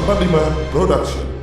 445 Production.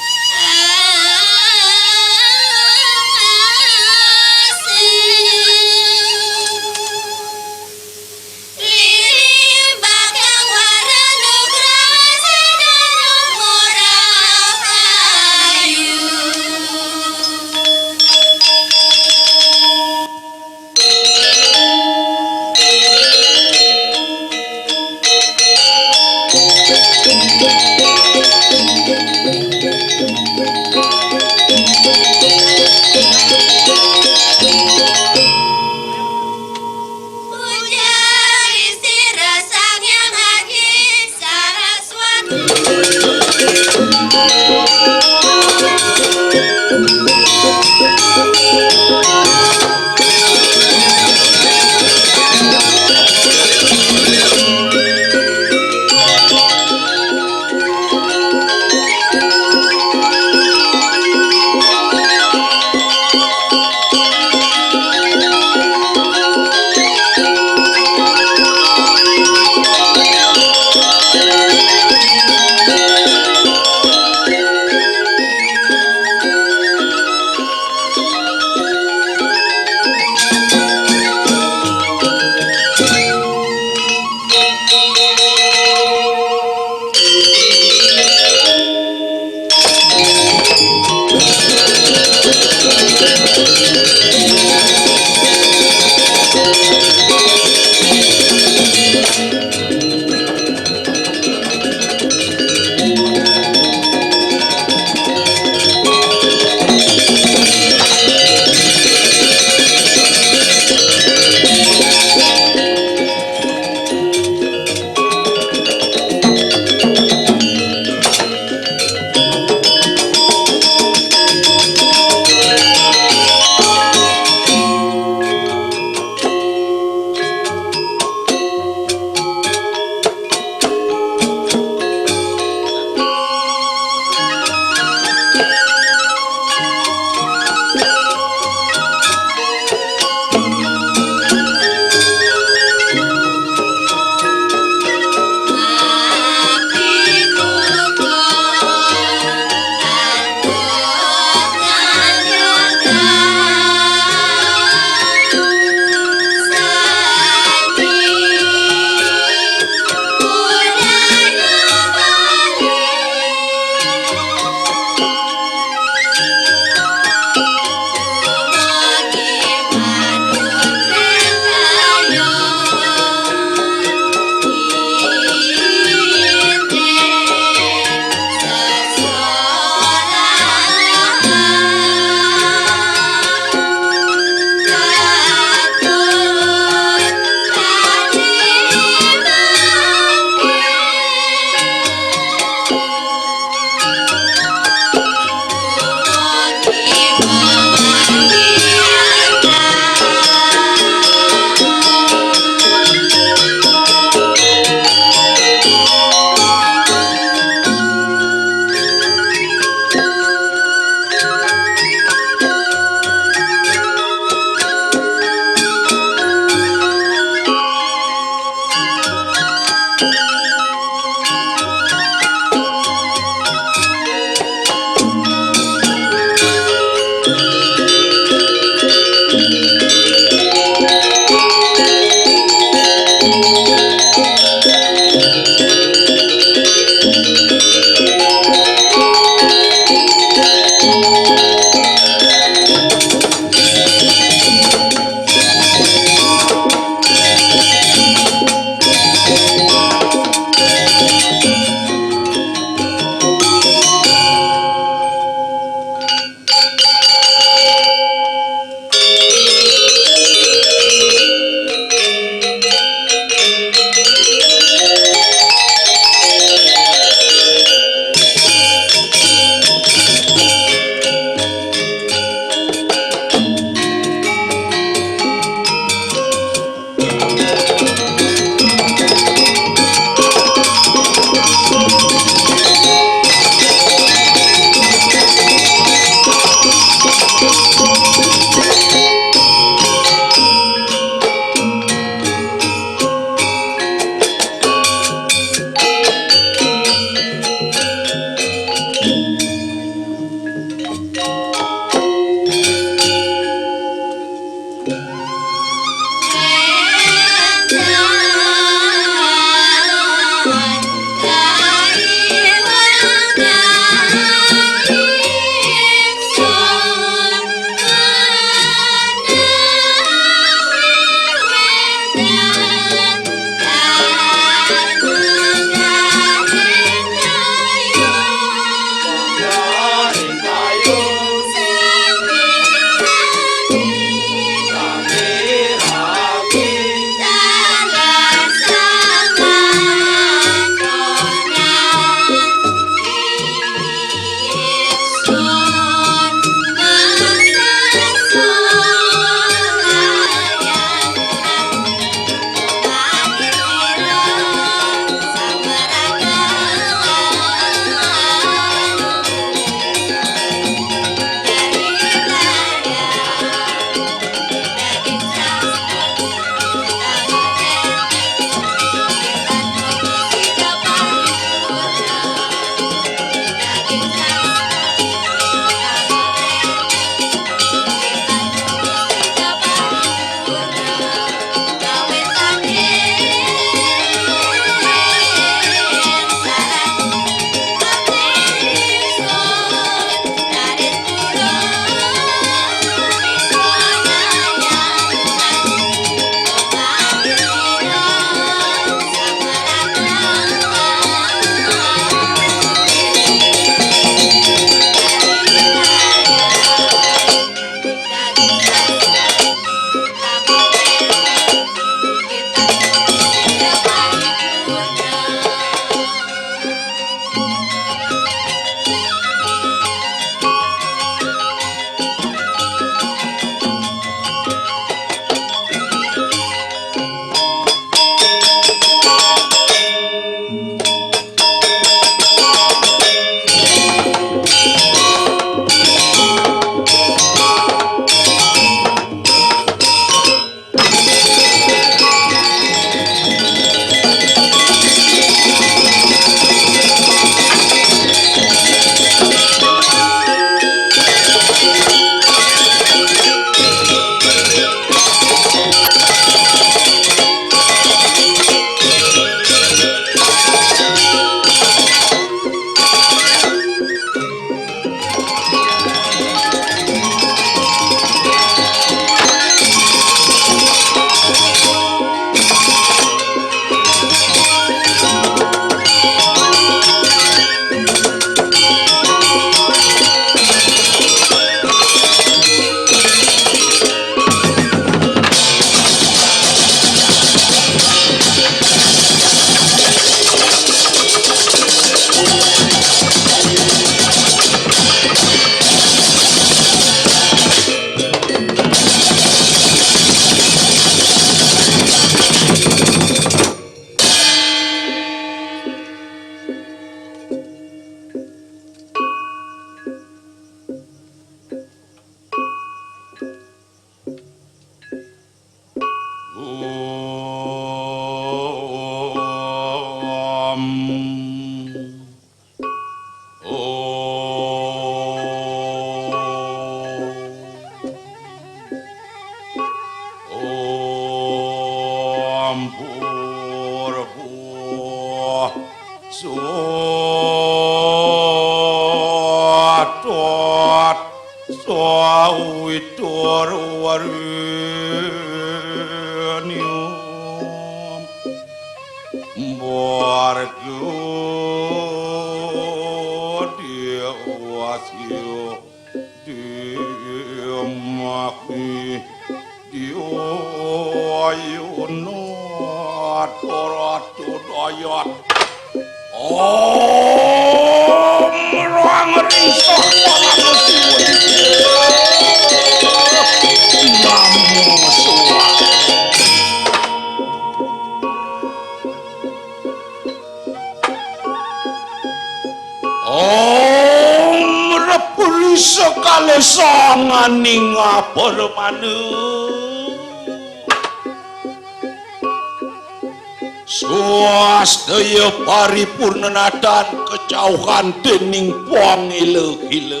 Swastaya paripurna dan kejauhan dening wong ile-ile.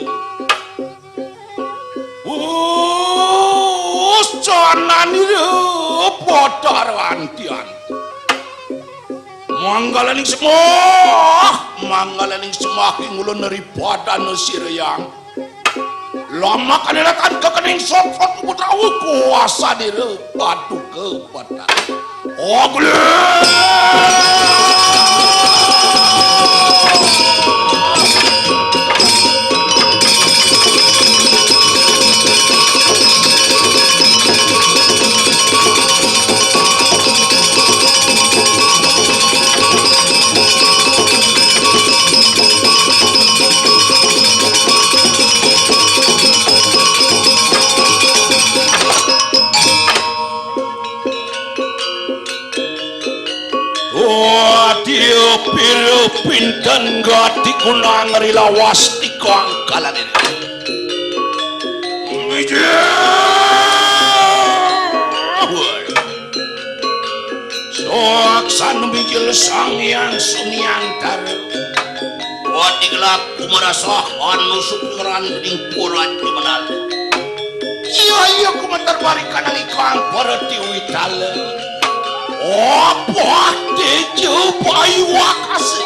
Janani padha rantian. Manggalaning semah ngulon neripadana siryang. Lama kanilatan kekening sot-sot putrawu kuasa diri padu kepada Ogle pinten gati kunang rilawas di kangkalan ini. Soaksan bijil sangyang sunyang taru. Wadi gelap kumerasah anu supiran ning purat dimenal. Iya kumentar barikan ikang perti witale. Apa tejo bayu wakasi.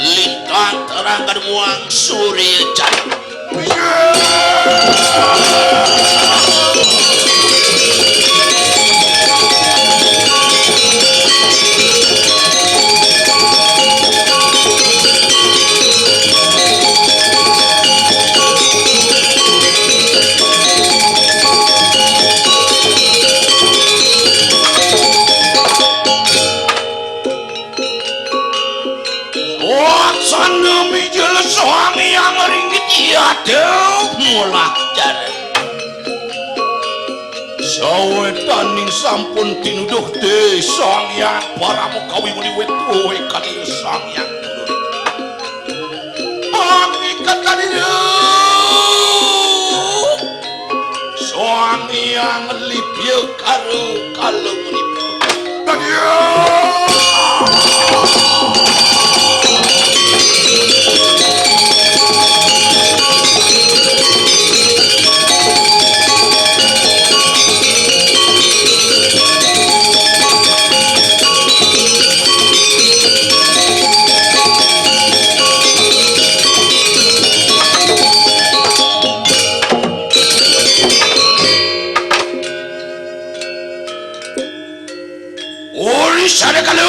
Lintang terangkan muang surya jaya. Sawetaning sampun tinuduh teh Sangyang Paramukawi muni wetuh kalieu Sangyang pangikat kalieu Sangyang lipeu karo kalau muni Sada kalau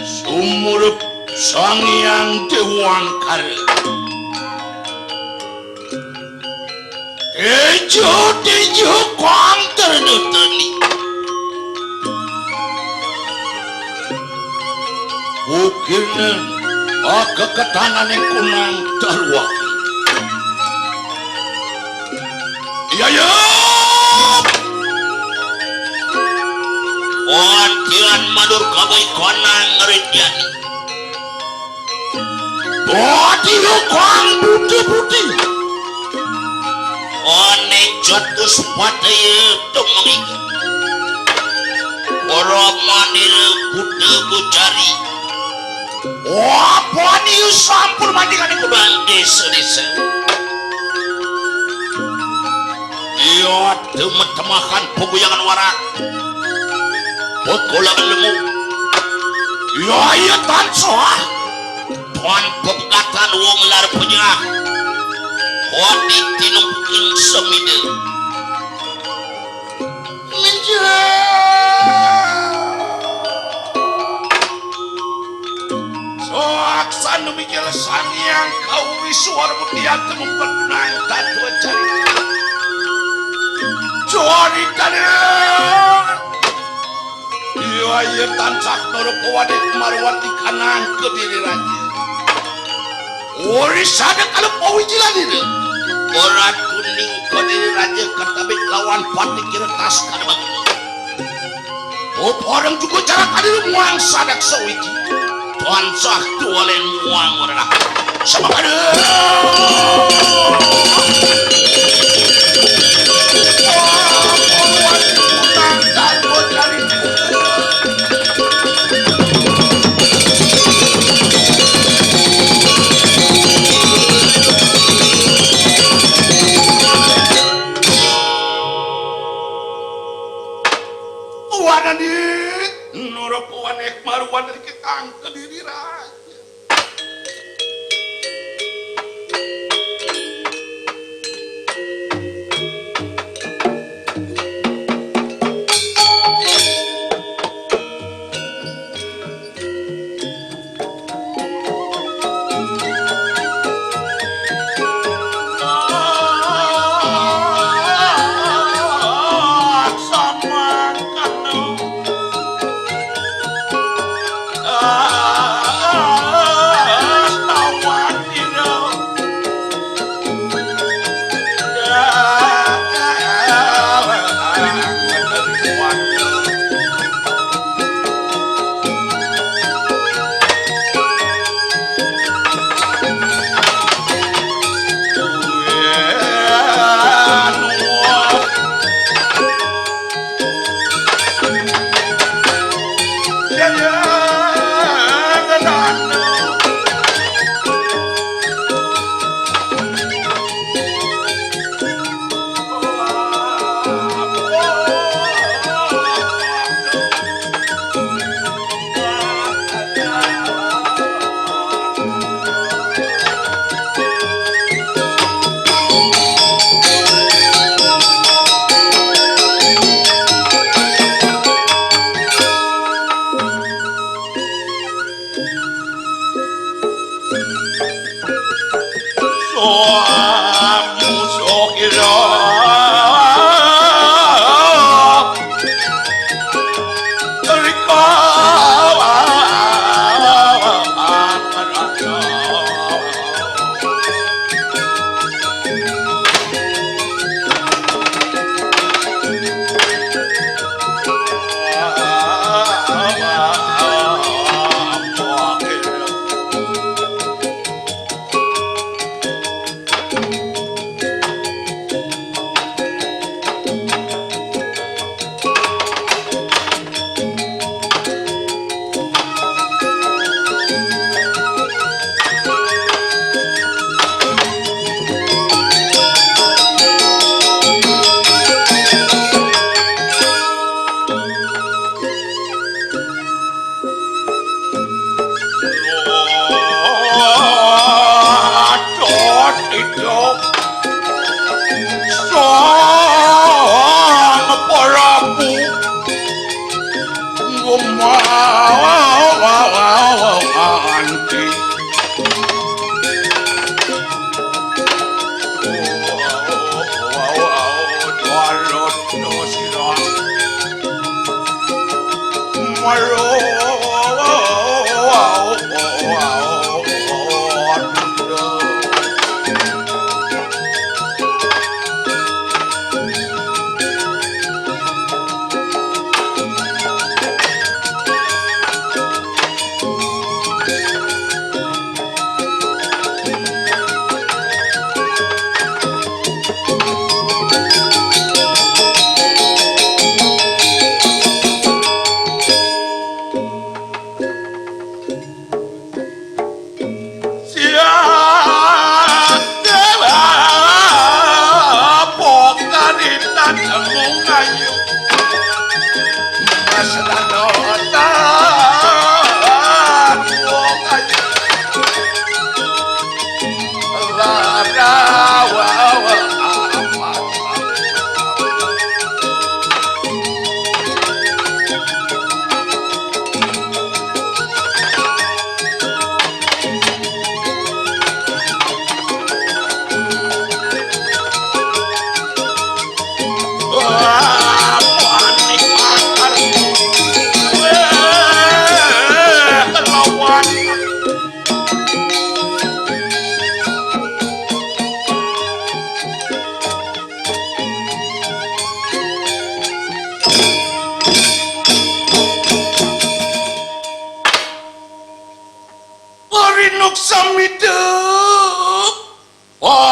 sumurup Sangyang Dewangkar Tejo kuang ternuteni ukirna keketanan yang kunang terwak ya Wantian madur kabay konang ngeridian Bodiyo kuang budi Oneng jatus pataya tumengik Waramanir buddha bujari Wapaniyo sampur mandikan ikudang desa-desa Iya temet-temakan peguyangan warak Pekolangan lemu Iya tansoah Tuan pepekatan wong lar penyah Kodi tinumking semide Soak sandu mikir Sangyang kau wisuar mutian temumkan benang tatu cari Jori kalian Iya tancak nuruk wadik marwati kanang kediri raja Ori sada kalau pawijilan itu Orang kuning kediri raja ketabik lawan pati kiretas kadang orang juga cara kadir muang sadak sawiji tancak tualen muang orang sama kadir Marwan dari kita kediri raja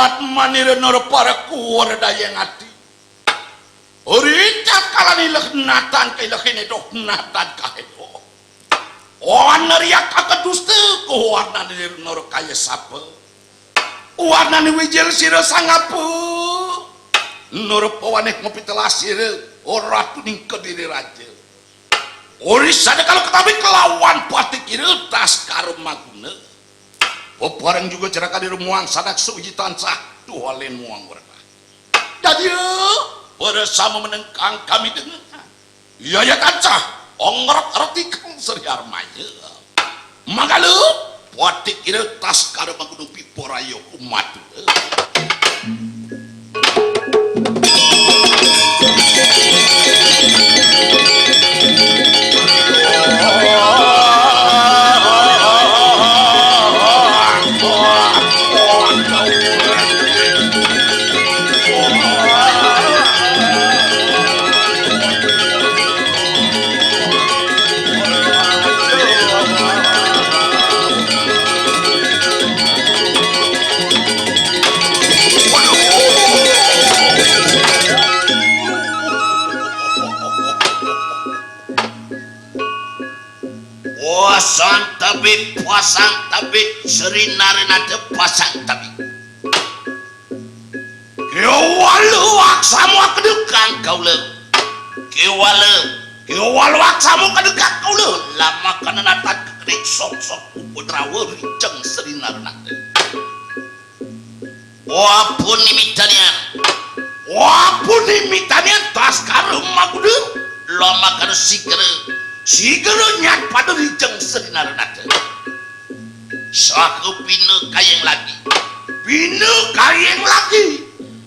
Mat manireuneur para kuwar daya ngati. Uricat kalani lehnatan kay lehine dohnatan kahedo. Warna riak akaduste ku warna nireuneur kaya sape. Warna ni wijil sira sangapu. Nur pawaneh ngopi telah sira ora tuning kediri raja. Ori sada kalau ketabi kelawan pati kiri tas karum maguna. Pebareng juga ceraka di rumuang sadak suji tansah tuhalin muang mereka. Jadi bersama menengkang kami dengan iya ya kancah ongrot artikan seriar maya. Magalu pati kiri tas karum maguna piporayo umat. Puasang tabik serinarina de pasang tabik kiwalu waksamu kedekang kaula kiwalu waksamu kedekang kaula lama kanana tak kedik sok-sok putrawa rijeng serinarina wapun imitanian tas karum magudu lama kana sigere nyat pada rijeng serinarina saku pinu kayeng lagi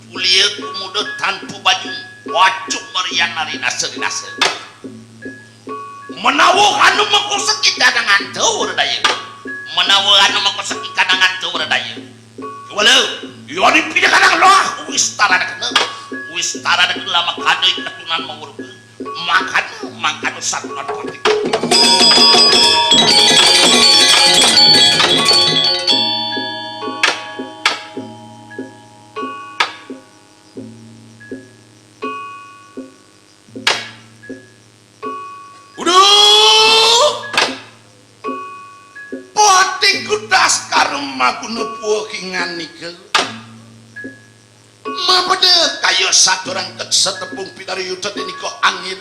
kuliah kumuda tanpa baju wacuk merian narina serinase menawa anu makusaki kadangan tawar daya walau yoni pindah kadang loh wis tara dek lama kadoi ketunan menguruk makan satu not partik maguna puhingan nikel mapade kayo saturang setepung pitariudat ini kok angin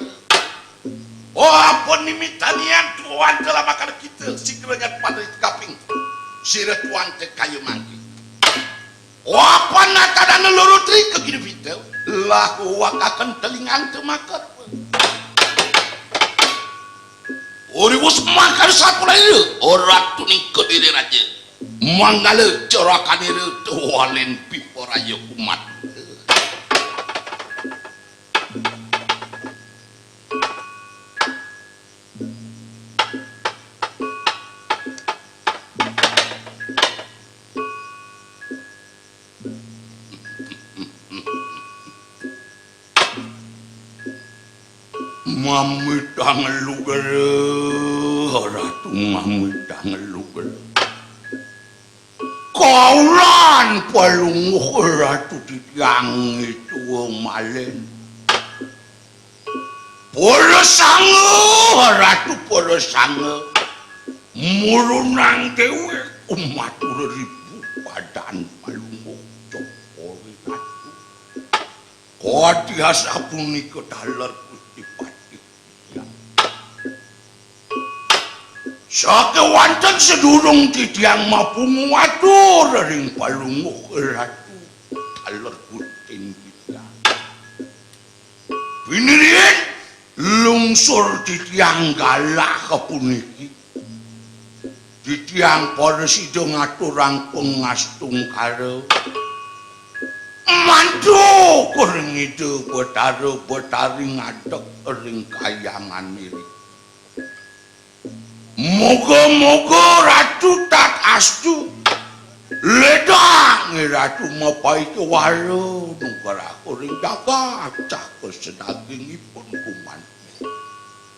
wapun nimitanian tuan telah makan kita sigranya pada kaping siret tuan te kayu mangki wapan nakada nelurutri ke gini video lahu wakakan telingan te makar uribus makan satu lagi orang tuning ke diri raja manggala corakan itu tuhalin piporayo umat mamidang lugar ratu mamidang lugar kaulan palunguh ratu titiang itu malen polosange ratu polosange murunang dewe umat ribu badan palunguh cokori ratu kodias apuni kedalar kusti pati sake wanten sedurung titiang mapung wadur ring palunguh ratu dalar kutin kita pinirian lungsur titiang galah kepuniki titiang polisi ngaturang pengastung karo mantu kuring itu betari ngadek ring kayangan milik moga-moga ratu tak astu ledang ratu mapai ke waro nungkara kuring jaga cakul sedagingipun kuman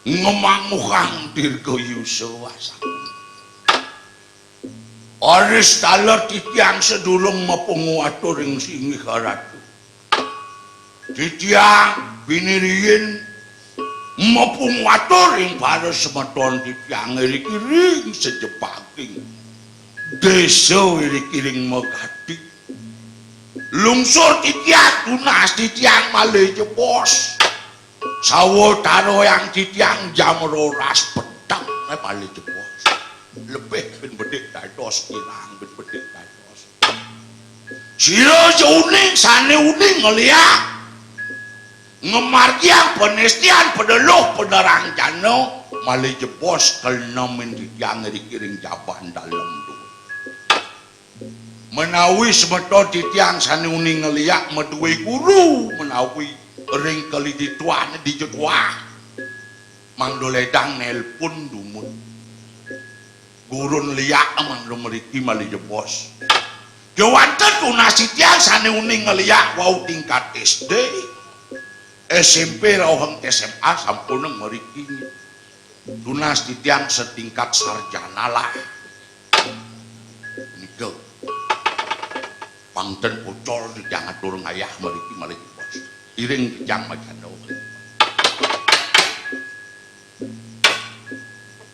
ngemang mukhang dirgoyu sewasak Aris taler titiang sedulung mapungu atur ing singih ratu. Titiang biniriyin mapungu atur ing bares semeton titiang iri-kiring sejepaking. Desa iri-kiring megati. Lungsur titiang tunas titiang malih jebos. Sawetara yang titiang jam 12 petang malih jebos. Lebih ben bedik dados kirang ben bedik dados. Sira uning sane uning ngeliat ngemargiang penestian pedeluh pederang jano malih jebos kelna men titiang iri-kiring jaban dalem tu. Menawi semeton titiang sane uning ngeliat meduwe guru menawi ring kali dituan di jodwah mangdoledang nelpon dumut gurun liak amang mriki malih jebos. Kewanten tunas titiang sane uning ngeliak wau tingkat SD, SMP rawang SMA sampun mriki. Tunas titiang setingkat sarjana lah. Nikel. Pangten pocol titiang atur ngayah mriki malih jebos. Iring titiang majano.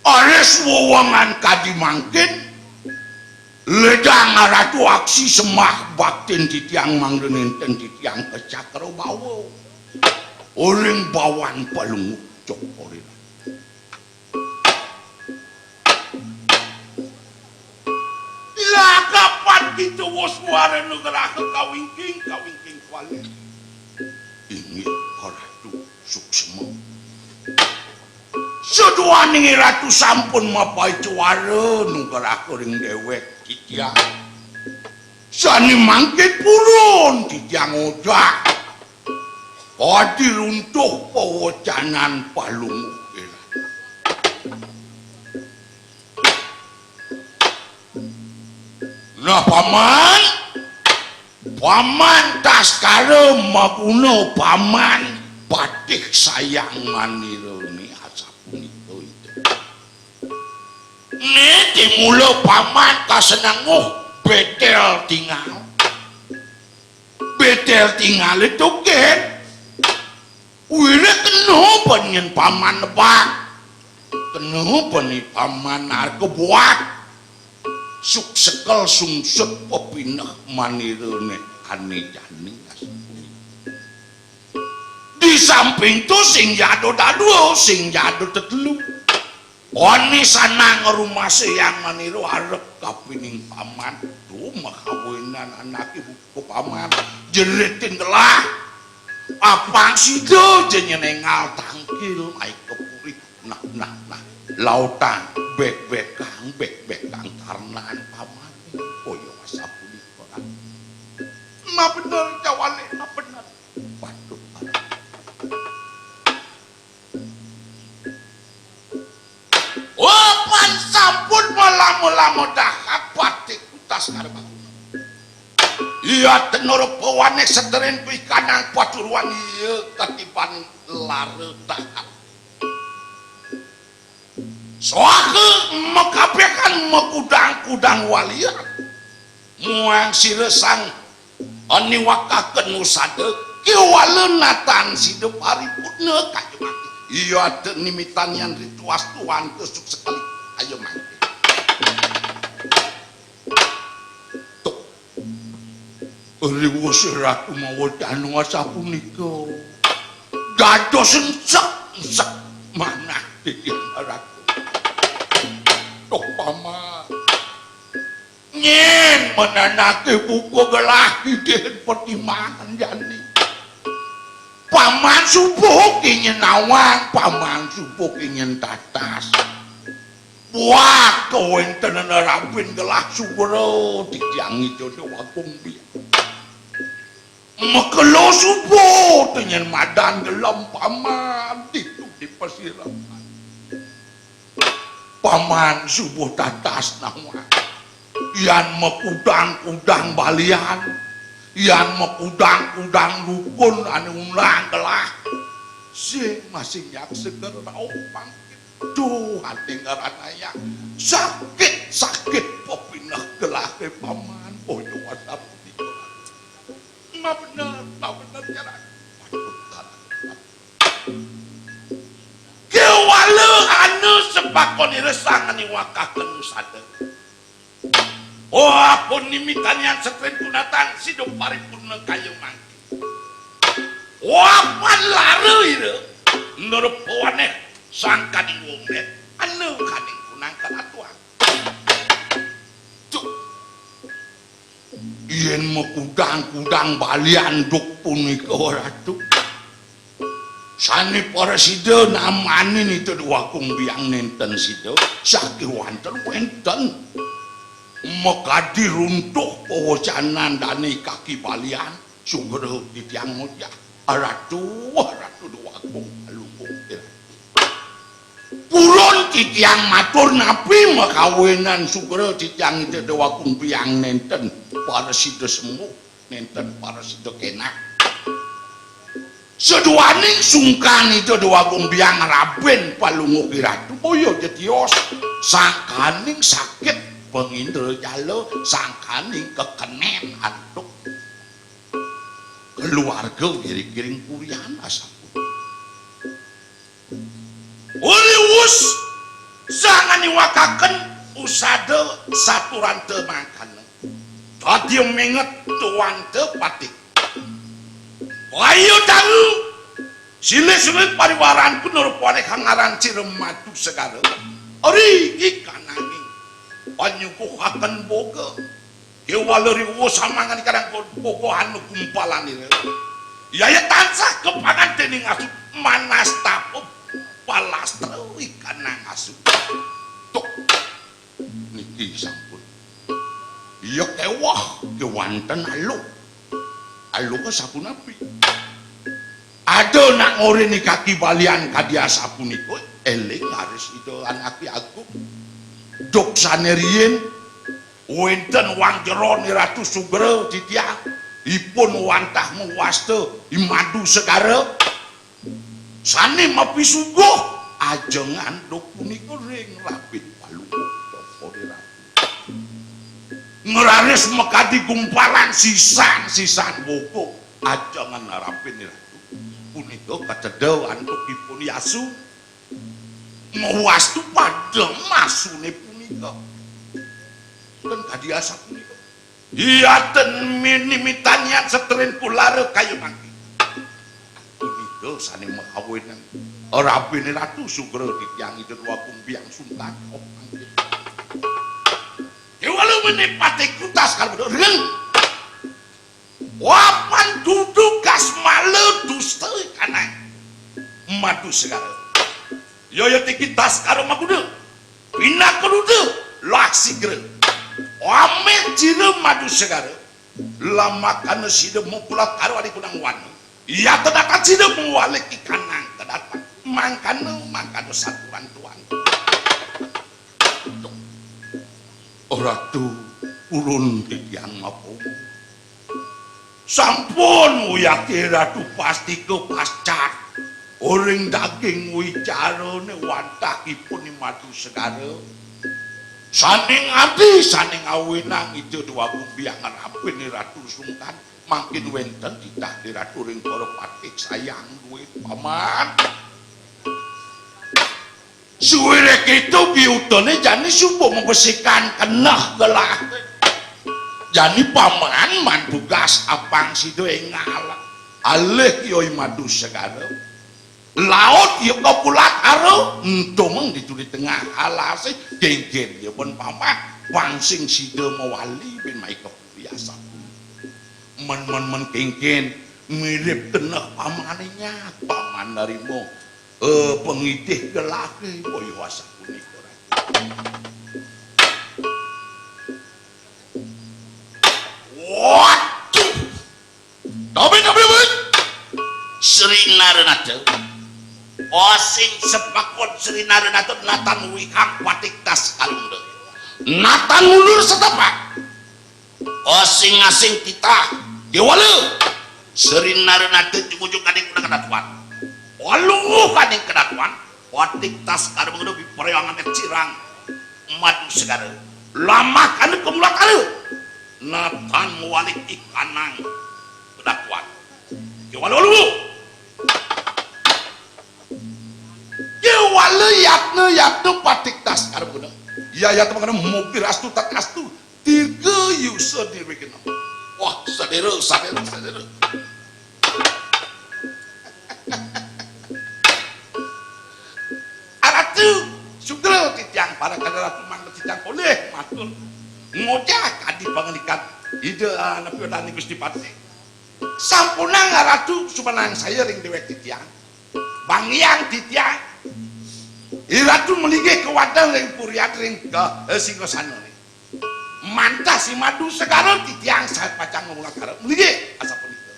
Ares wewengan kadimangkin ledang ratu aksi semah baktin titiang mangrenenten titiang kecakra bawa uring bawan palungu cokore ya kapan kita waswara negara kawingking kuali ingin ratu suksema seduaning ratu sampun mapai cuara nungkaraku ring dewek titiang sani mangkit purun titiang odak padi runtuh pewacanan palungu nah paman taskara mapuno paman batik sayang manironi ini mula paman kasenanguh betel tinggal itu kan wira kenapa nyen paman nebak kenapa nih paman harga buat suksekel sungsut pepinah manirone ane-jane di samping itu sing jatuh dadu sing jatuh tetelu oni sana ngerumase yang maniru arep kapining paman tuh makawinan anak ibu paman jeritin telah apang sido jenyenengal tangkil ai kepuri nah lautan bek-bekang tarnan paman koyo wasapuni orang nah bener jawale nah bener waduh Wapan sampun melamu-lamu dahak batik utas karba. Iya tenor pewane sederin pikanang paturuan iya ketipan lare dahak. Soake mekabekan mekudang-kudang walian. Muang siresang ani wakaken usade kiwalenatan sidep paripurna kajemati. Iya ada nimitan yang rituas tuan kesuk sekali ayo mangke tuh riwo siratu mawadanu asapunika dados ensek manah titiang ratu tuh paman nyen menanake buku gelah hidin pertimbangan jani paman subuh ingin nawang, paman subuh ingin tatas. Wah, kau enten nerapin gelah subro, titiang itu wakung biar. Mekelo subuh, ingin madan gelam paman, itu di persiraman. Paman subuh tatas nawang, yang mekudang-kudang balian. Yang mekudang-kudang rukun anu ulang gelah sing masih nyak seger rau pangkit duh hati ngaranaya sakit pepinah gelah ke paman boyo wadap bener jalan kewala anu sepakon iresangan iwakaken usada oh apun nimitanian setren kunatan sido paripurna kayu mangki wapan lare ire nurupawaneh sangkaning wonge anu kaning kunang kalatuan yen mekudang-kudang balian duk punika ratu sani para sida namanin itu dua kumbiang nenten sida sakit wonten mekadi runtuh pawacanan dani kaki balian sugera titiang moja ratu dua kumbalungkung pulon titiang matur napi makawinan sugera titiang itu dua kumbiang nenten para sida semua nenten para sida kenak seduaning sungkan itu dua kumbiang raben palungu kiratu boyo jetios sangkaning sakit pengindra jalo sangkaning kekenen antuk keluarga giring-giring kurian asapun uliwus jangan iwakaken usada saturan temangkan tadi menget tuan tepatik ayo tahu silih-silih pariwaran penur pone kangaran cirematu segara ari ikan angin panyukuhaken boga kewaleri wosamangan kadang boga anu kumpalan ini yaya tansah kepangan dening asup manas tapup palastra ikan nang asup tuk niki sampun iya kewah kewanten alu ke sapunapi ada nak ngorini kaki balian kadia sapuniko eling harus itu anaki aku dok sanerien wenten wang jeron ratu sugera titiang ipun wantah muwaste imadu segara sani mapi suguh ajengan dok puniko ring rapit paluku ngeraris mekadi gumpalan sisan boko ajangan narapin ratu punika kacedel antuk dipun yasu mawastu pada masune punika dan kadiasa punika iya ten minimitannya seteren pulara kayu mangki punika sani makawinan rapin ratu sugera ditiang itu dua kumbiang sultan oh mangki walau menepati kutas kalau bener wapan duduk gas malu dusta kanang madu segala yoyo tikitas karo makudu pindah kerudu laksi gere wamet jire madu segala lama kana sida mukulak karo adi kunang wanu iya terdapat sida muwalik ikanang terdapat mangkano satuan tuan ratu ulun titiang mapu sampun uyaki ratu pasti kepascat oring daging wicarane wantakipun madu segara saning abdi saning awinang itu dua kumbiang rapin ratu sungkan makin wenten titah di ratu ring para patik sayang duit paman suwirek itu biutone jani subuh membersihkan kenah gelah jani paman mandugas apang sido engal alih yoi madu segara laut yuk kepulat karo entomeng dituli tengah alase genggen ya pun paman wangsing sido mewali ben mai kebiasa men genggen mirip tenah pamannya paman narimo pengitih kelaki boyo asa punika waduh tapi Sri Narenata osing sepakon Sri Narenata natan wikang patik tas kalunda natan mundur setepak osing asing kita diwale Sri Narenata cukup kadang kuda kedatuan waluh kadang kedatuan patik tas kada mengedopi peryangan cirang madu segara lama kan kumula kalu natan mualik ikanang udah kuat kiwalu lu kiwalu yatnu patik tas karena iya ya teman mobil astu tak astu tiga user di begini wah sadero aratu sugro titiang para kadara tumang titiang boleh matur ngojak adi pangalikan ide anak piodani Gusti Pati sampunang aratu sumanang saya ring dewek titiang bangyang titiang iratu melige ke wadang ring puriat ring ke singosano nih mantah si madu sekarang titiang saat pacang ngomong karep melige asapun itu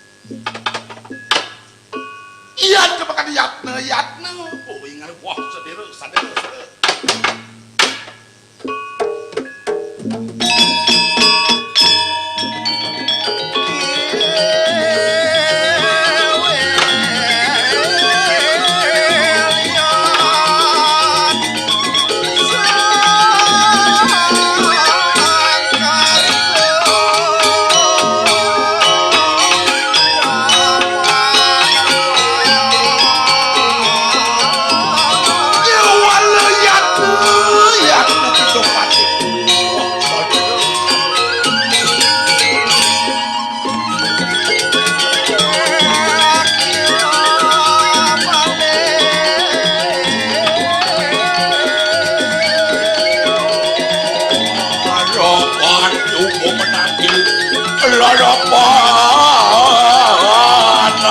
iya coba kan yatne oh ingat wah sadero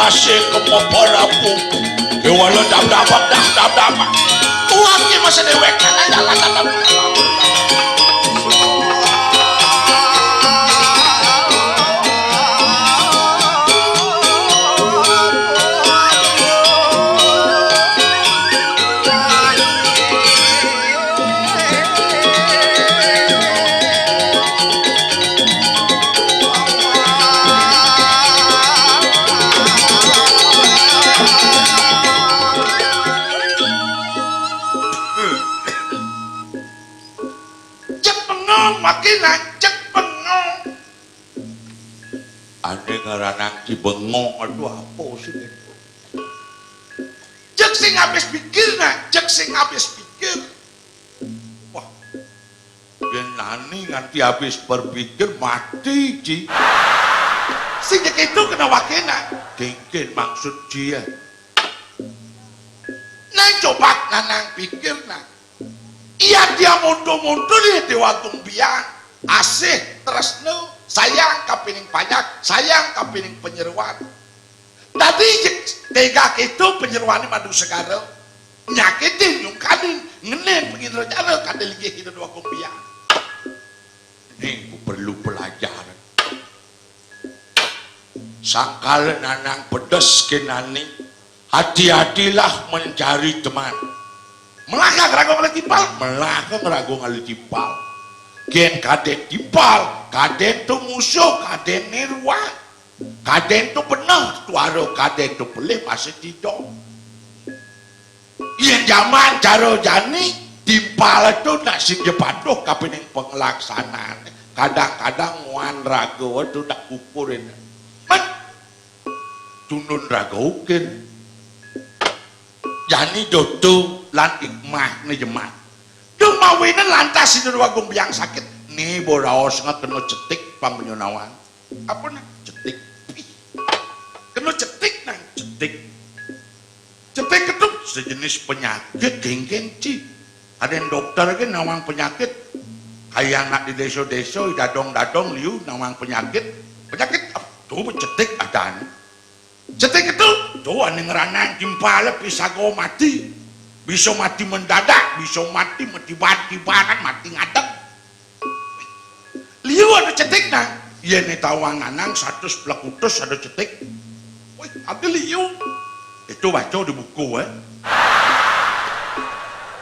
nasi kemopolapu kewalo dap uangnya masa dewek karena jalan tatap ngaranang Cibengong aduh apa sih itu cek sing habis pikir wah ben nani nganti habis berpikir mati Ci sing itu kena wakena kengken maksud dia nang coba nanang pikir nah iya dia mundur dia diwatung biang asih tresno sayang kapining pajak sayang kapining penyeruan tadi tega itu penyeruan madu sekarang nyakitin nyungkanin ngenen penginro jaro kadel gih itu dua kumpiang ini ku perlu pelajaran sakal nanang pedes kenani hati-hatilah mencari teman melakang ragu ngali tipal gen kaden tipal kaden tu musuh kaden nirwa kaden tu benar tuaro kaden tu pelih masih tidak yang zaman jaro jani tipal itu nak sing jepaduh kapining pengelaksanaan kadang-kadang wan rago itu tak ukurin man tunun rago ukin jani dodo lan ikmah ni jemat cuma winan lantas itu dua gumbiang sakit nih boraos nggak kena cetik pamenyonawan apa nak cetik kena cetik nang cetik itu sejenis penyakit geng-geng Ci ada yang dokter kan nawang penyakit kayak anak di desa-desa dadong-dadong liu nawang penyakit tuh cetik ada cetik itu tuh ane ngeranang jimpale pisago mati bisa mati mendadak, bisa mati tiba-tiba mati ngadep. Liu ada cetik nang, iya nih tawanganang 100 pelakutus ada cetik. Wih, ada liu. Itu baca di buku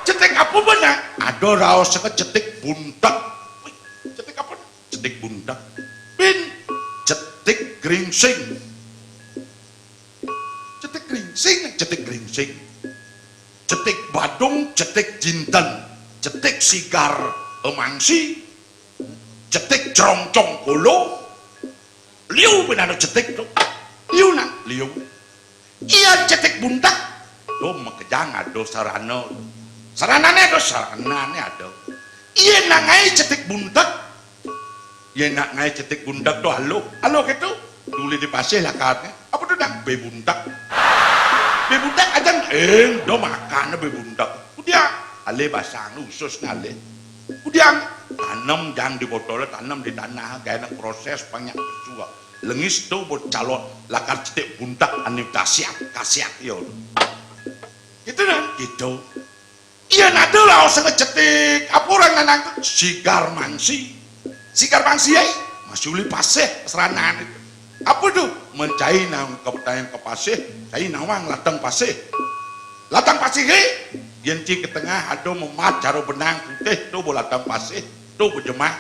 cetik apa benar? Ada raos cetik buntak. Wih, cetik apa? Cetik buntak. Bin, cetik gringsing. Cetik gringsing. Cetik badung, cetik jinten, cetik sigar emangsi, cetik cerongcong kolo liu benano cetik tuh liu nang liu iya cetik buntak do makejang ado saranane ado iya nangai cetik buntak iya nangai cetik buntak tuh halo gitu dulu di pasir lah karena apa tuh nang bebuntak aja do makan bebuntak udah ale basang usus ngale udah tanam jangan di botol tanam di tanah kayak proses banyak juga lengis tuh buat calon lakar cetik buntak ane kasiat yo itu kan gitu iya nado lah usah ngecetik apa orang nanang sikar mangsi ya masih uli paseh seranan itu apa tuh mencai nang kepetayan ke paseh cai nawang latang paseh yang ke tengah ada memat caro benang putih tuh bolatang paseh tuh berjemah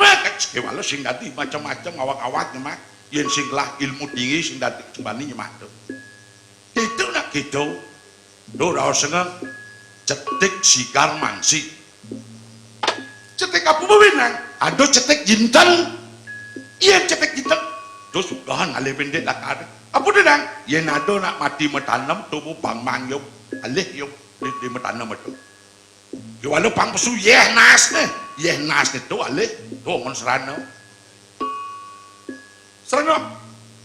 kan segala sing dadi macam-macam awak-awak nyemak yang sing lah ilmu tinggi sing dadi kembali nyemak tuh itu nak gitu tuh rau sengeng cetik sikar mangsi cetik apa benang ada cetik jinten iya cetik jinten tuh sugahan alih pendek lah kada apa denang yang ada nak mati metanam tubuh bang mangyong alih yung di metanam itu walau pang pesu yeh nas itu alih tuh ngon serana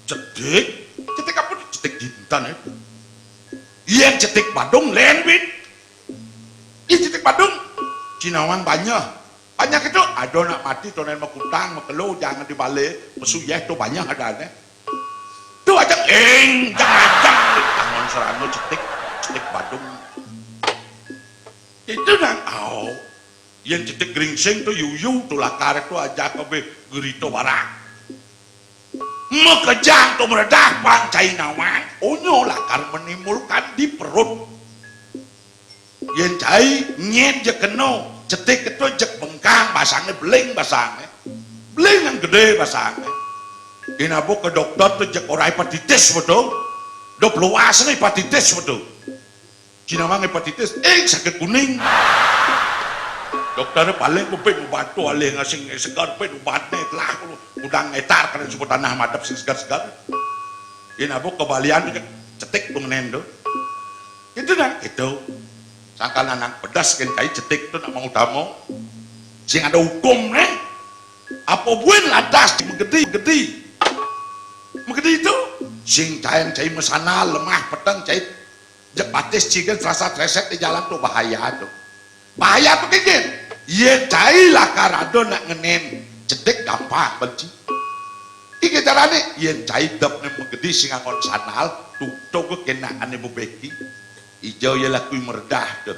cetik apa cetik jintan itu iya cetik badung lenbin iya cetik badung cinawang banyak itu ada nak mati tuh nen makutang makelo jangan dibalik pesu yeh tuh banyak ada tuh aja jangan ngon serana cetik badung itu nang yang cetik geringsing tuh yuyu tuh lakar tuh aja ke gerito barak mekejang tuh meredah pancai nawang onyo lakar menimbulkan di perut yang cai nyet je keno cetik itu jek bengkang basangnya beling yang gede basangnya inabu ke dokter tuh jek orang hepatitis betul do peluas nih hepatitis betul cinamang hepatitis sakit kuning dokternya paling kuping membantu alih ngasing segar pe obatnya telah udang etar karena sebut tanah madap sing segar inabu kebalian tuh cetik pengen do itu nang itu sangka nanang pedas kan kai cetik tuh nak mau tamu sing ada hukum apa buin ladas menggedi itu sing cai mesana lemah petang cai jepatis cigen terasa treset di jalan tuh bahaya tuh kegin iya cai lakar ado nak ngenen cetik gampang benci iki carane iya cai dap menggedi sing angkon sanal tuh kena ane bubeki hijau ya laku meredah tuh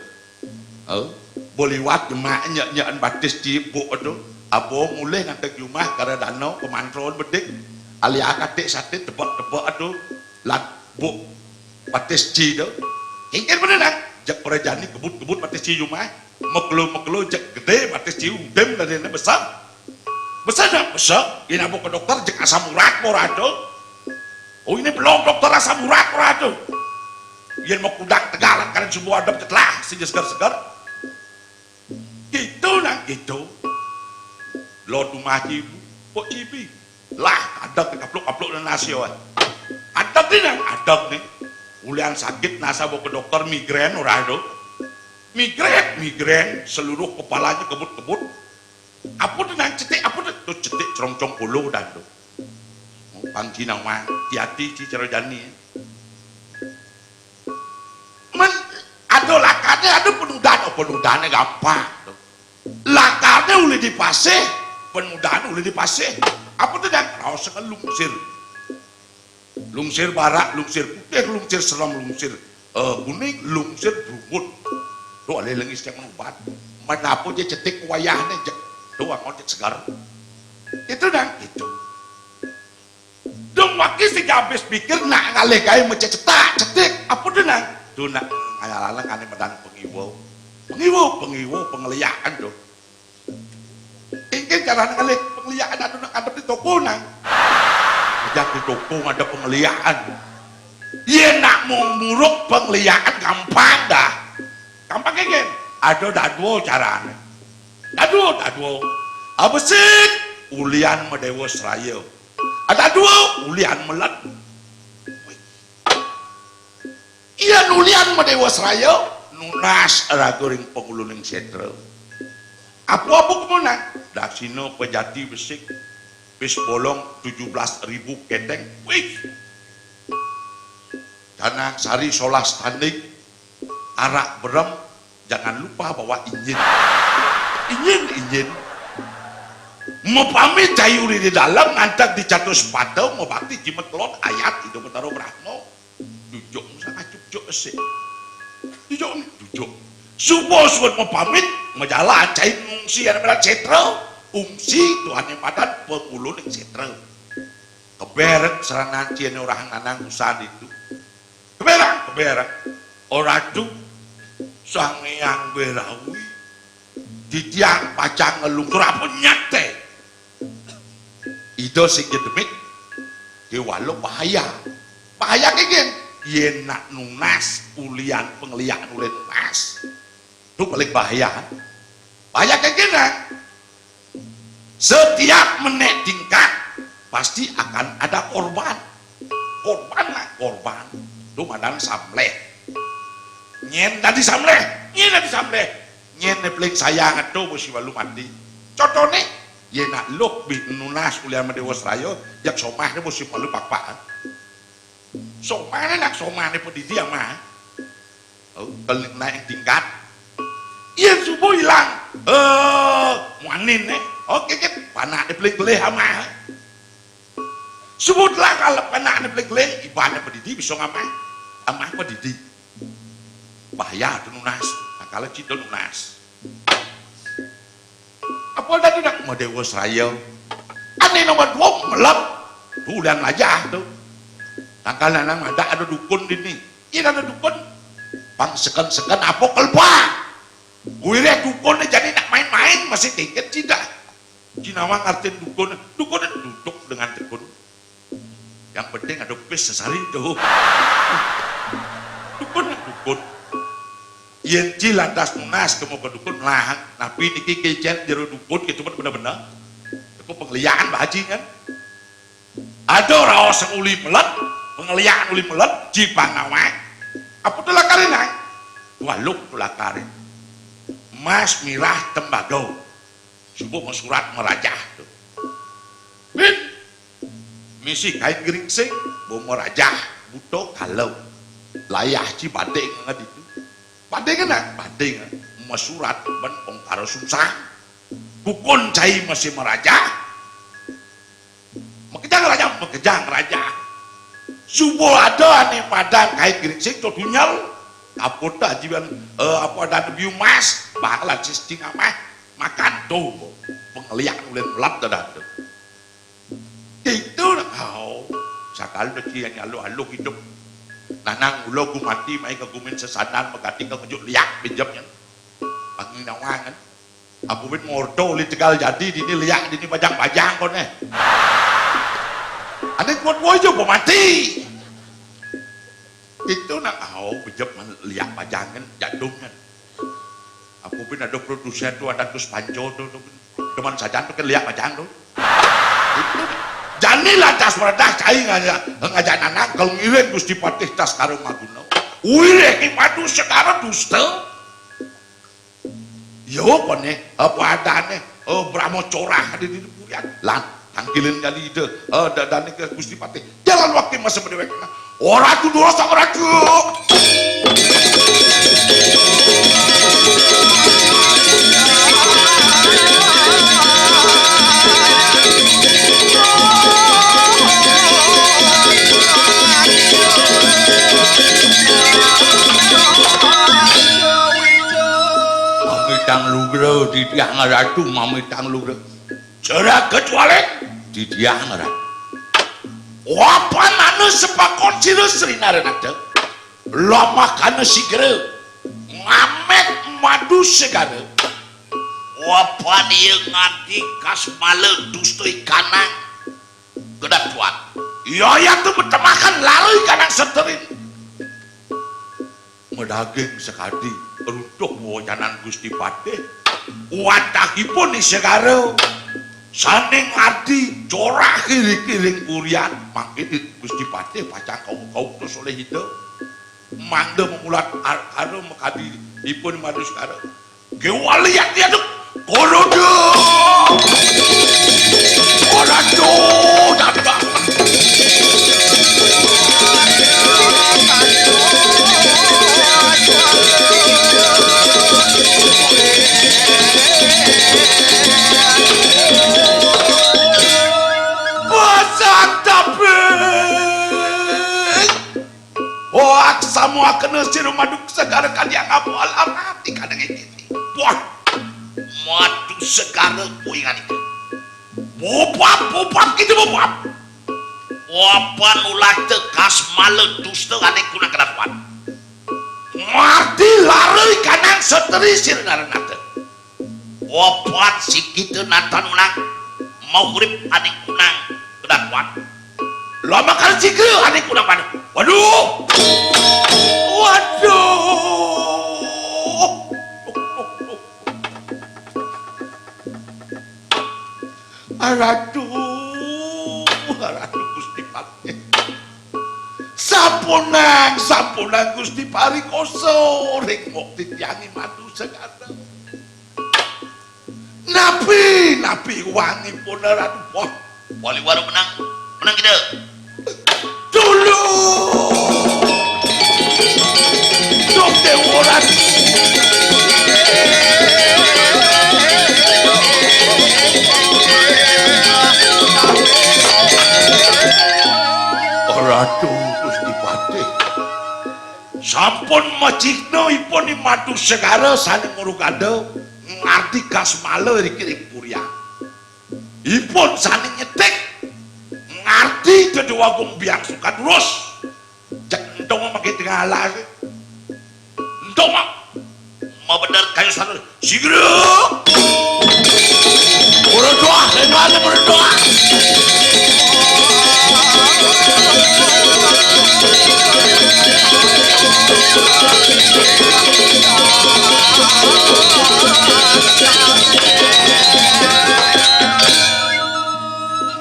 boleh wat jemak nyak batis cibuk tuh abo mulai ngantek rumah karena danau kemantron bedik ali akatik sate tebak tuh lat bu batis ci tuh ingin bener nang jak perjani kebut batis ci rumah mekelo jak gede batis ci udem dari besar ini abo ke dokter jak asam urat morado ini belum dokter asam urat morado yang mau kudak tegalan karena semua ada celah segar gitu nang gitu lo rumah ibu kok cipi lah ada kapluk dan nasi ada nih ulian sakit nasa bawa ke dokter migren orang migren seluruh kepalanya kebut apa tuh nang cetik apa tuh cetik cerongcong puluh dan tuh pangki nama hati cara jani ada lakarnya ada penudahannya gampang lakarnya boleh dipasih penudahan boleh dipasih apa tuh dan harus lungsir barak lungsir putih lungsir seram lungsir kuning lungsir berumut tuh ada lengis yang menubat mana apa dia cetik wayahnya tuh angkot segar itu dan itu dong wakil sih habis pikir nak ngalih kaya cetik apa tuh nang tuh nak ngayalan kan medan pengiwo pengeliyaan tuh ingin cara ngalih pengeliyaan ada nak ada di toko nang ajak di toko ada pengeliyaan iya nak mau muruk pengeliyaan gampang dah gampang ingin ada dua caranya dua Abesik ulian Madewa Seraya. Ada dua ulian melat. Iya ulian Madewa Seraya nunas ragoring penguluning setra. Apa kemenang? Dasino pejati besik bis bolong 17.000 keteng. Wih. Tanah sari solas tanding arak berem. Jangan lupa bawa injin. Injin. Mau pamit cayuri di dalam ngantak di catur sepatu mau bakti jimet telon ayat itu betaro brahmo. Duduk sangat cucuk sih. Duduk. Subuh mau pamit majalah cain ngungsi yang berat setro. Ungsi Tuhan yang padan pengulu yang setro. Keberek serangan cien orang nanang usaha itu. Keberek. Orang itu sang yang berawi di tiang pacang ngelungkur apa nyate itu sing demik di walau bahaya kegen yen nak nunas ulian pengelian ulen mas itu paling bahaya kegen setiap menek tingkat pasti akan ada korban itu madang samleh nyen tadi samleh nyen neplik sayang itu mesti walu mandi contohnya ya nak luk bi nunas ulian Madewa Seraya jak somah ini mesti walu pak-pak somah ini nak somah ini pedidi mah kalau naik tingkat iya subuh hilang muanin oke panak neplik leh ama subuh lah kalau panak neplik leh ibadah pedidi bisa ngamah amah pedidi bahaya itu nunas kalau cinta nunas apa tadi nak Madewa Seraya aneh nomor 2 melep tuh dan aja tuh tanggal nanang ada dukun ini ini ada dukun bang seken apa keluar gue dukun jadi nak main-main masih tiket tidak Cinawa ngertiin dukun duduk dengan tekun yang penting ada pes sesari tuh dukun yen cilantas nunas kemo ke dukun lah tapi niki kecen jero dukun gitu bener-bener itu pengliaan baji kan ada raos yang uli melet pengliaan uli melet jipang nawak apa tuh lakarin waluk tuh lakarin mas mirah tembagau subuh surat merajah tuh bin misi kain geringsing mau merajah buto kalau layah cibadeng nggak itu badeng masurat ben ongkar susah dukun cai masih merajah mekejang raja subuh ada ane padang kait geringsing to dunyal apa dah jiban apa ada biu mas bakalan sisting apa makan tuh pengelian ulen melat dah itu kau sakal udah cian alu hidup nanang ulo gumati mai kegumin sesadan megati kekejuk liak pinjamnya panggil nawangan aku bin mordo li tegal jadi dini liak dini bajang-bajang kon ada kuat bojo mati itu nak pinjam liak bajangan jadungnya aku bin ada produsen tuh adatus panco tuh teman saja tuh kan liak bajang tuh itu jani lantas meredah cai ngajak anak kalau ngiring Gusti Patih tas karo Maguna wih ini padu sekarang dusta yo kone apa adane Brahmo corah di purian lan tangkilin kali ide dadane ke Gusti Patih jalan waktu masa berdewek ora tu dosa ora tu Mamitang lugre di tiang ratu mamitang lugre jarak kecuali di tiang ratu apa nanu sepakon cirus rinaren ada lama kana sigere ngamet madu segara apa dia ngadi kasmale dusto ikanang gedak tuan iya tuh bertemakan lalu ikanang seterin medaging sekadi runtuh wajanan Gusti Patih watahipun nih segara saning arti corah kiri-kiring purian mangke Gusti Patih pacang kau terus oleh hidup mangda memulat karo mekadi ipun madus karo gewalian dia tuh korodo korodo dadah semua kena siru madu segara kalian ngapu alam hati kadang ini wah madu segara kuingan itu bopap gitu bopap wapan ulah tekas male dusta aneh kuna kedapan mati lari kanang seteri sirnara nata wapan si kita natan ulang mau urip aneh kunang kedapan lama kali cikgu aneh kunang pada waduh Ratu Gusti Patih sampunang Gusti parikoso ring mok dityangi madu segana napi wangi pun Ratu wah wali waru menang kita dulu dok deworan Ratu Gusti Patih sampun majikna ipun madu segara saning ngurukada ngarti kasmala iki purya ipun saning nyetik ngarti dedewagung biang suka terus jendong makin tengah alas entong mau bener kayu sana sigera berdoa kemana berdoa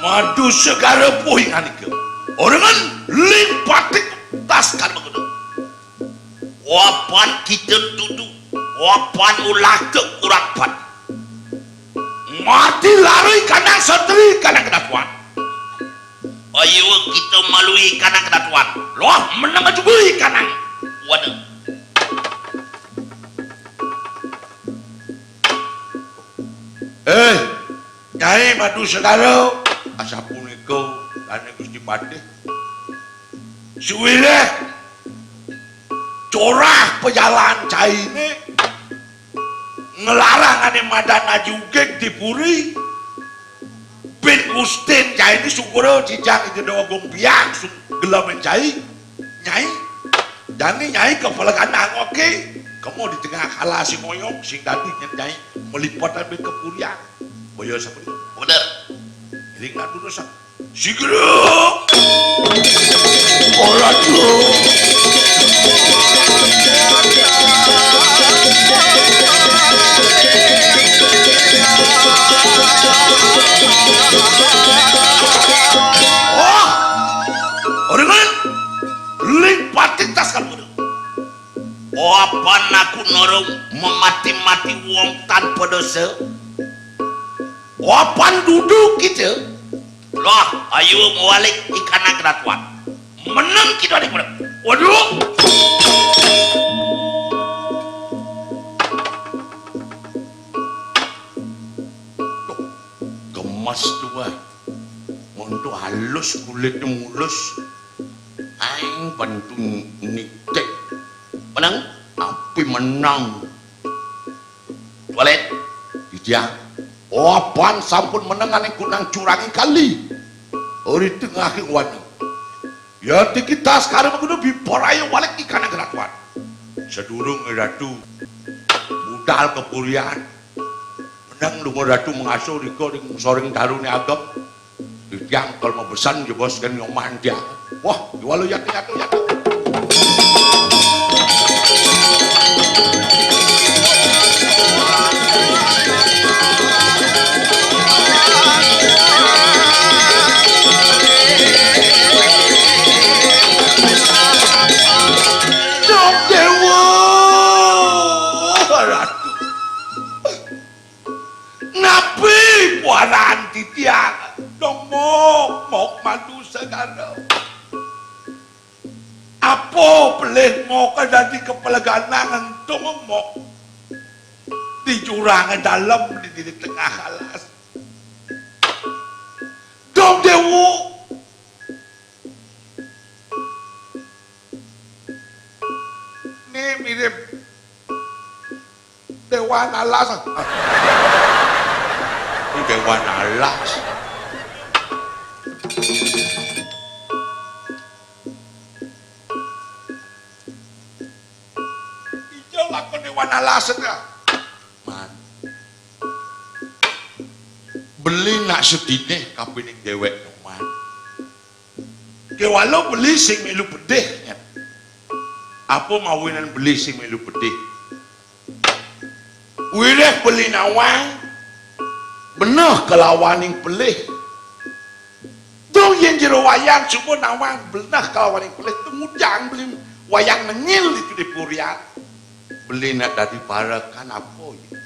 madu segara poingan itu orang limpatik tas kan begitu wapan kita duduk wapan ulah ke urapan mati lari kanang setri kanang kedatuan ayo kita malui kanang kedatuan loh menang jubui kanang waduh Nyai madu segala asapunika lane Gusti Patih suwile corah pejalan caine ngelarang ane madana juga dipuri bin Gustin caine syukur cijang itu doang biang gelamen cai nyai jani nyai kepala kanang oke kamu di tengah kalah si moyong sing tadi nyai melipat ambil kepurian boyo seperti bener ini nggak dulu sak sigero orang dulu wah orang kan limpatin tas kan bener apa aku norong memati-mati wong tanpa dosa wapan duduk gitu loh ayo mewalik ikan agratuan menang kita adik menang waduh gemas tua untuk halus kulitnya mulus aing bantu nitek menang tapi menang toilet dia wapan sampun menengan yang kunang curangi kali ori tengah wani ya kita sekarang mengudu biporaya walik ikan yang keratuan sedurung ratu budal kepurian menang lungo ratu mengasuh riko di soring daruni agam yang kalau mau besan jeboskan nyoman dia wah walau yatu Apa pelih mau ke dadi kepala ganangan tuh ngomong di jurang dalam di tengah alas. Dong dewu nih mirip Dewan Alas. Ini Dewan Alas. Ijo lakon Dewan Alas ya. Man. Beli nak sedine kapining dewek man. Ke walau beli sing melu bedeh. Apa mawinan beli sing melu bedeh? Wireh beli nawang bener kelawaning pelih tuh yang jero wayang cuma nawang bener kelawaning pelih tuh mujang beli wayang nengil itu di Purian beli nak dari parakan apa ya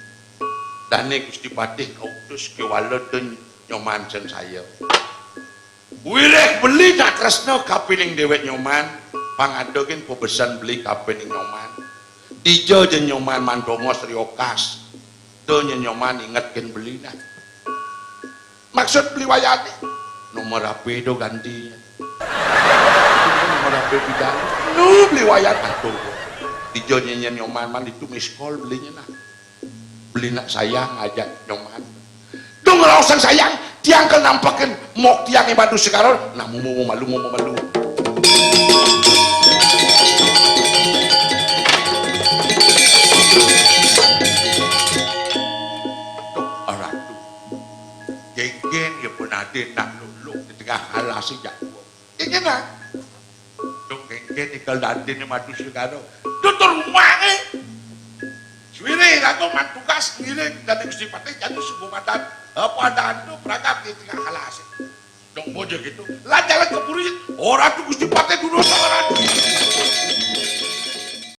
dan ini Gusti Patih kautus ke waledun nyoman sen saya wireh beli nak tresno kapining dewek nyoman pangadokin pebesan beli kapining nyoman Ijo jen nyoman mandomo Sri Okas tuh nyoman ingetkan beli nah maksud beli wayani nomor HP itu ganti nomor HP tidak beli wayan aduh Ijo nyoman man itu miss call belinya nah beli nak sayang ngajak nyoman tuh ngerausan sayang tiang ke nampakin mok tiang yang bantu sekarang nah mau malu geng ya pun ada nak luluk di tengah alas sejak geng nak dong geng nikal dadi ni madu segaro tutur rumah suwire aku mantukas ngiring dan Gusti Patih jatuh sebuah madan apa dandu perangkap di tengah alas dong bojo gitu lah jalan ke puri orang tuh Gusti Patih dulu sama